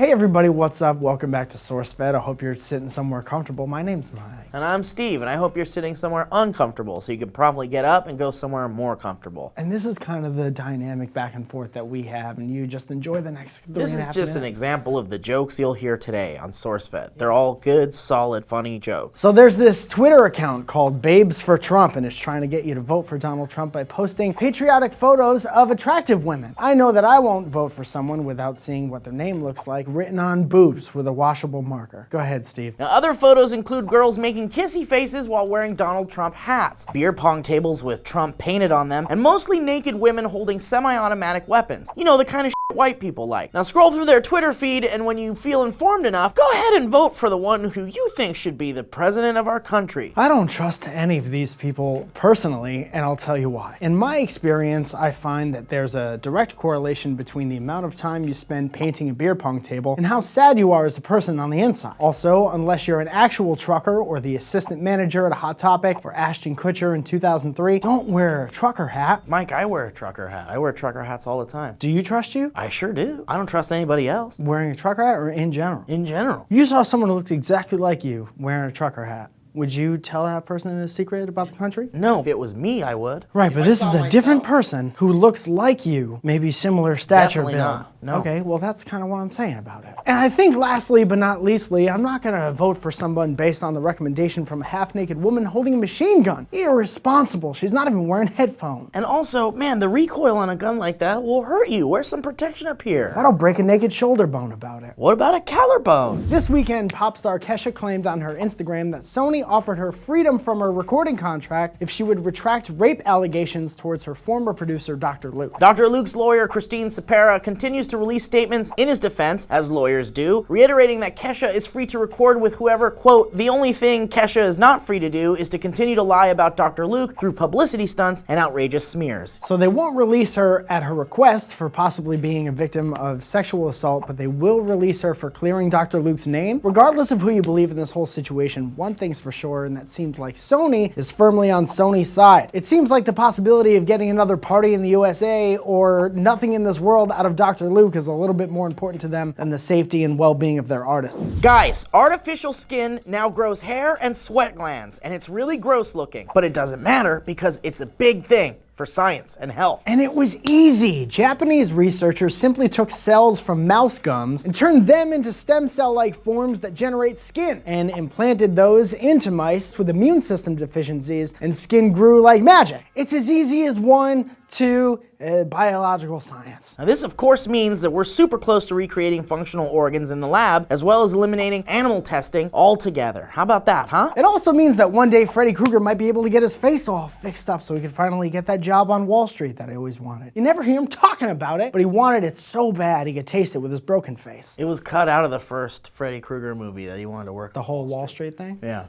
Hey everybody, what's up? Welcome back to SourceFed. I hope you're sitting somewhere comfortable. My name's Mike. And I'm Steve, and I hope you're sitting somewhere uncomfortable so you can probably get up and go somewhere more comfortable. And this is kind of the dynamic back and forth that we have, and you just enjoy the next 3.5 minutes. This is just an example of the jokes you'll hear today on SourceFed. They're all good, solid, funny jokes. So there's this Twitter account called Babes for Trump, and it's trying to get you to vote for Donald Trump by posting patriotic photos of attractive women. I know that I won't vote for someone without seeing what their name looks like written on boobs with a washable marker. Go ahead, Steve. Now, other photos include girls making kissy faces while wearing Donald Trump hats, beer pong tables with Trump painted on them, and mostly naked women holding semi-automatic weapons. You know, the kind of shit white people like. Now scroll through their Twitter feed, and when you feel informed enough, go ahead and vote for the one who you think should be the president of our country. I don't trust any of these people personally, and I'll tell you why. In my experience, I find that there's a direct correlation between the amount of time you spend painting a beer pong table and how sad you are as a person on the inside. Also, unless you're an actual trucker or the assistant manager at a Hot Topic or Ashton Kutcher in 2003, don't wear a trucker hat. Mike, I wear a trucker hat. I wear trucker hats all the time. Do you trust you? I sure do. I don't trust anybody else. Wearing a trucker hat or in general? In general. You saw someone who looked exactly like you wearing a trucker hat. Would you tell that person a secret about the country? No, if it was me, I would. Right, but this is a different person who looks like you, maybe similar stature Definitely build. not. No. Okay, well that's kind of what I'm saying about it. And I think lastly but not leastly, I'm not gonna vote for someone based on the recommendation from a half-naked woman holding a machine gun. Irresponsible, she's not even wearing headphones. And also, man, the recoil on a gun like that will hurt you. Wear some protection up here. That'll break a naked shoulder bone about it. What about a collarbone? This weekend, pop star Kesha claimed on her Instagram that Sony offered her freedom from her recording contract if she would retract rape allegations towards her former producer, Dr. Luke. Dr. Luke's lawyer, Christine Sapera, continues to release statements in his defense, as lawyers do, reiterating that Kesha is free to record with whoever, quote, the only thing Kesha is not free to do is to continue to lie about Dr. Luke through publicity stunts and outrageous smears. So they won't release her at her request for possibly being a victim of sexual assault, but they will release her for clearing Dr. Luke's name. Regardless of who you believe in this whole situation, one thing's for sure, and that seems like Sony is firmly on Sony's side. It seems like the possibility of getting another party in the USA or nothing in this world out of Dr. Luke is a little bit more important to them than the safety and well-being of their artists. Guys, artificial skin now grows hair and sweat glands, and it's really gross looking. But it doesn't matter because it's a big thing for science and health. And it was easy. Japanese researchers simply took cells from mouse gums and turned them into stem cell-like forms that generate skin and implanted those into mice with immune system deficiencies, and skin grew like magic. It's as easy as 1, 2, biological science. Now this of course means that we're super close to recreating functional organs in the lab, as well as eliminating animal testing altogether. How about that, huh? It also means that one day Freddy Krueger might be able to get his face all fixed up so he could finally get that job on Wall Street that he always wanted. You never hear him talking about it, but he wanted it so bad he could taste it with his broken face. It was cut out of the first Freddy Krueger movie that he wanted to work. The whole Wall Street thing? Yeah.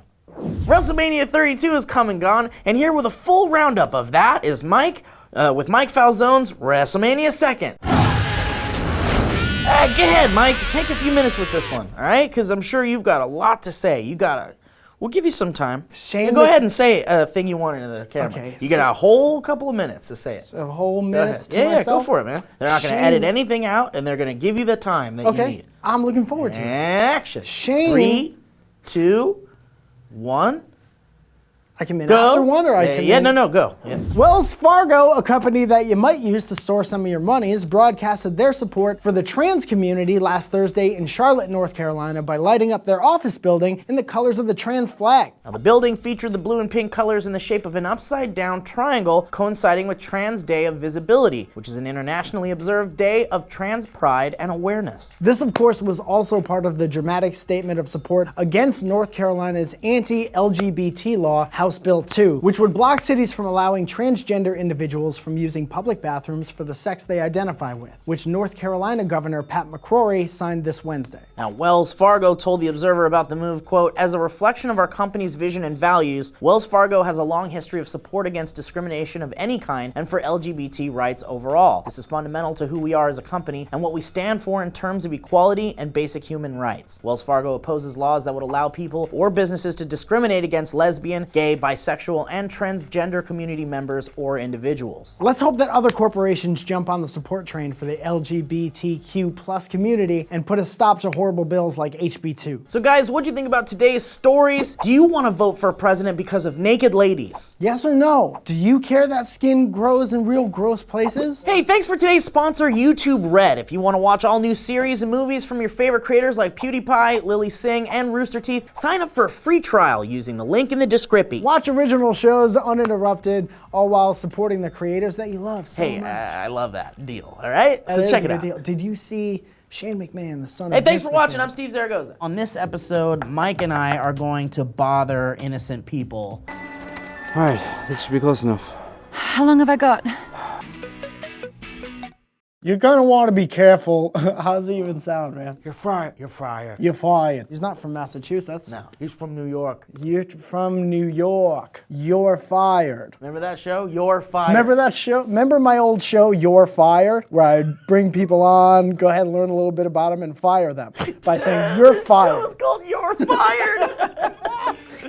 WrestleMania 32 has come and gone, and here with a full roundup of that is Mike, with Mike Falzone's WrestleMania 2nd. Go ahead, Mike. Take a few minutes with this one, all right? Because I'm sure you've got a lot to say. We'll give you some time. Go ahead and say a thing you want into the camera. Okay, you got a whole couple of minutes to say it. A whole minutes to myself? myself? Yeah, go for it, man. They're not going to edit anything out, and they're going to give you the time that you need. I'm looking forward to it. Action. Shane. 3, 2, 1. I can after one, or I can go. Yeah. Wells Fargo, a company that you might use to store some of your monies, broadcasted their support for the trans community last Thursday in Charlotte, North Carolina by lighting up their office building in the colors of the trans flag. Now, the building featured the blue and pink colors in the shape of an upside-down triangle coinciding with Trans Day of Visibility, which is an internationally observed day of trans pride and awareness. This, of course, was also part of the dramatic statement of support against North Carolina's anti-LGBT law, House Bill 2, which would block cities from allowing transgender individuals from using public bathrooms for the sex they identify with, which North Carolina Governor Pat McCrory signed this Wednesday. Now, Wells Fargo told the Observer about the move, quote, as a reflection of our company's vision and values, Wells Fargo has a long history of support against discrimination of any kind and for LGBT rights overall. This is fundamental to who we are as a company and what we stand for in terms of equality and basic human rights. Wells Fargo opposes laws that would allow people or businesses to discriminate against lesbian, gay, gay, bisexual, and transgender community members or individuals. Let's hope that other corporations jump on the support train for the LGBTQ plus community and put a stop to horrible bills like HB2. So guys, what'd you think about today's stories? Do you want to vote for president because of naked ladies? Yes or no? Do you care that skin grows in real gross places? Hey, thanks for today's sponsor, YouTube Red. If you want to watch all new series and movies from your favorite creators like PewDiePie, Lily Singh, and Rooster Teeth, sign up for a free trial using the link in the description. Watch original shows uninterrupted, all while supporting the creators that you love so much. I love that deal, all right? That So is check a it good out. deal. Did you see Shane McMahon, the son Hey, of thanks Vince for watching. McMahon? I'm Steve Zaragoza. On this episode, Mike and I are going to bother innocent people. All right, this should be close enough. How long have I got? You're gonna want to be careful. How does it even sound, man? You're fired. You're fired. You're fired. He's not from Massachusetts. No, he's from New York. You're from New York. You're fired. Remember that show? You're fired. Remember that show? Remember my old show, You're Fired, where I'd bring people on, go ahead and learn a little bit about them, and fire them by saying, you're The fired. show is called You're Fired.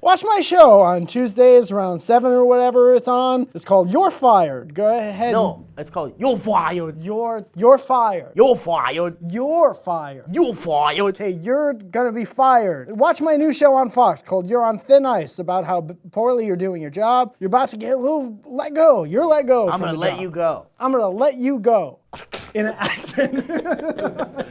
Watch my show on Tuesdays around 7 or whatever it's on. It's called You're Fired. Go ahead. No, it's called You're Fired. You're fired. You're fired. You're fired. You're fired. Hey, you're gonna be fired. Watch my new show on Fox called You're on Thin Ice about how poorly you're doing your job. You're about to get a little let go. You're let go. I'm gonna let you go. I'm gonna let you go. In an accent.